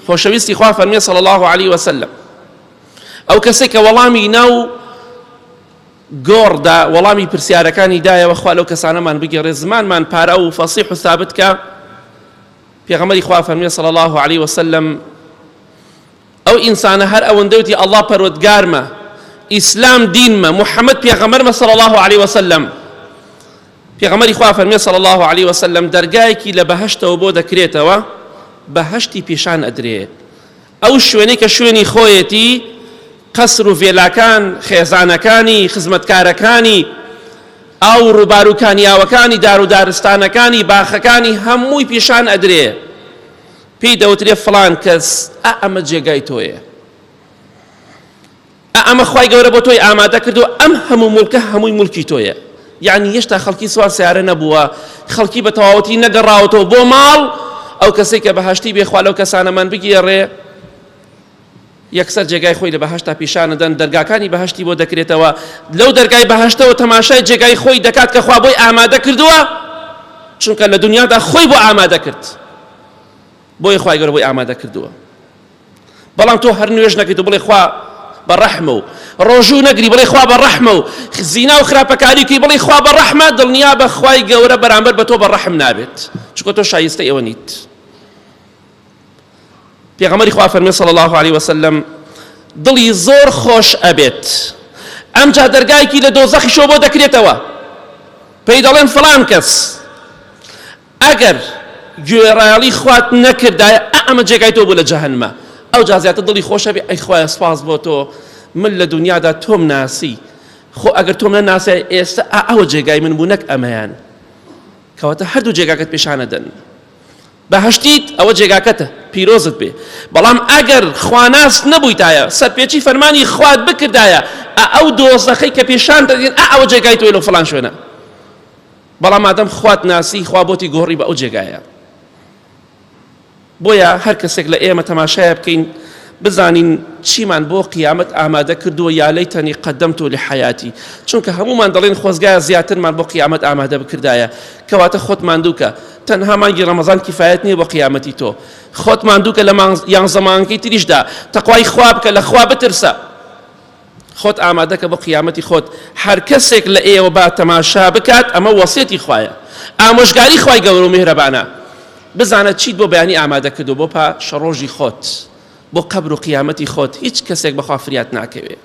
خۆشەویستی خوا فەرمێ صلی الله علیه وسلم ئەو کەسێک کە وەڵامی ناو گۆڕدا وەڵامی پرسیارەکانی دایەوە خوا لەو کەسانەمان بگێڕێ زمانمان پارە و فەسیح و ثابت کە پێغەمبەری خوا فەرمێ صلی الله علیه وسلم ئەو ئینسانە هەر ئەوەندەوتی ئەڵڵا پەروەردگارمە ئیسلام دینمە محەممەد پێغەمبەرمە صلی الله علیه وسلم پێغەمبەری خوا فەرمێ صلی الله علیه وسلم دەرگایەکی لە بەهەشتەوە بۆ دەکرێتەوە بەهەشتی پیشان ئەدرێت ئەو شوێنەی کە شوێنی خۆیەتی قەسر و ڤێلاکان خێزانەکانی خزمەتکارەکانی ئەو ڕووباروکانیاوەکانی دار و دارستانەکانی باخەکانی هەمووی پیشان ئەدرێ پێی دەوترێ فڵان کەس ئەمە جێگای تۆیە ئەمە خوای گەورە بۆ تۆی ئامادە کردو ئەم هەموو مولکە هەمووی مولکی تۆیە یعنی هێشتا خەڵکی سوار سیارە نەبووە خەڵکی بە تەواوەتی نەگەڕاوەتەوە بۆ ماڵ ئەو کەسێک کە بەهەشتی بێخوا لەو کەسانەمان بگێڕێ یەکسەر جێگای خۆی لە بەهەشتا پیشانەدەن دەرگاکانی بەهەشتی بۆ دەکرێتەوە لەو دەرگای بەهەشتەوە تەماشای جێگای خۆی دەکات کە خوا بۆی ئامادە کردووە چونکە لە دنیادا خۆی بۆ ئامادە کرد بۆی خوای گەورە بۆی ئامادە کردووە بەڵام تۆ هەر نوێژ نەکەیت و بڵێ خوا بەڕەحمە و ڕۆژوو نەگری بڵێ خوا بەڕەحمە و زینا و خراپەکاریکەی بڵێ خوا بەڕەحمە دڵنیا بە خوای گەورە بەرامبەر بە تۆ بەڕەحم نابێت چونکە تۆ شایستەی ئەوە نیت پێغەمبەری خوا فەرمێ صلی الله علیه وسلم دڵی زۆر خۆش ئەبێت ئەمجا دەرگایەکی لە دۆزەخیشەوە بۆ دەکرێتەوە پێی دەڵێن فڵان کەس ئەگەر گوێڕایەڵی خوات نەکردایە ئەمە جێگای تۆ بوو لە جەهەنمە ئەو جا زیاتر دڵی خۆش ئەبێ ئەی خوایە سپاس بۆ تۆ من لە دنیادا تۆم ناسی خۆ ئەگەر تۆم نەناسی ئێستا ئەوە جێگای من بوو نەک ئەمەیان کەواتە هەردوو جێگاکەت پیشانەدەن بەهەشتیت ئەوە جێگاکەتە پیرۆزت بێ بەڵام ئەگەر خواناس نەبوویتایە سەرپێچی فەرمانی خوات بکردایە ئەو دۆزەخەی کە پێشان دەدێن ئەوە جێگای تۆی لە فڵان شوێنە بەڵام مادەم خوات ناسی خوا بۆتی گۆڕی بە ئەو جێگایە بۆیە هەر کەسێک لە ئێمە تەماشایە بکەین بزانین چیمان بۆ قیامەت ئامادە کردووە یا لەیتەنی قەدەمت لحەیاتی چونکە هەمومان دەڵێن خۆزگایە زیاترمان بۆ قیامەت ئامادە بکردایە کەواتە خۆتمان دووکە تەنها مانگی ڕەمەزان کیفایەت نییە بۆ قیامەتی تۆ خۆتمان دووکە لە یانزە مانگەی تریشدا تەقوای خوا بکە لە خوا بترسە خۆت ئامادەکە بۆ قیامەتی خۆت هەر کەسێک لە ئێوە با تەماشا بکات ئەمە وەسیەتی خوایە ئامۆژگاری خوای گەورە و میهرەبانە بزانە چیت بۆ بەیانی ئامادە کردو بۆ پاش ڕۆژی خۆت بۆ قەبر و قیامەتی خۆت هیچ کەسێک بەخوا فریات ناکەوێت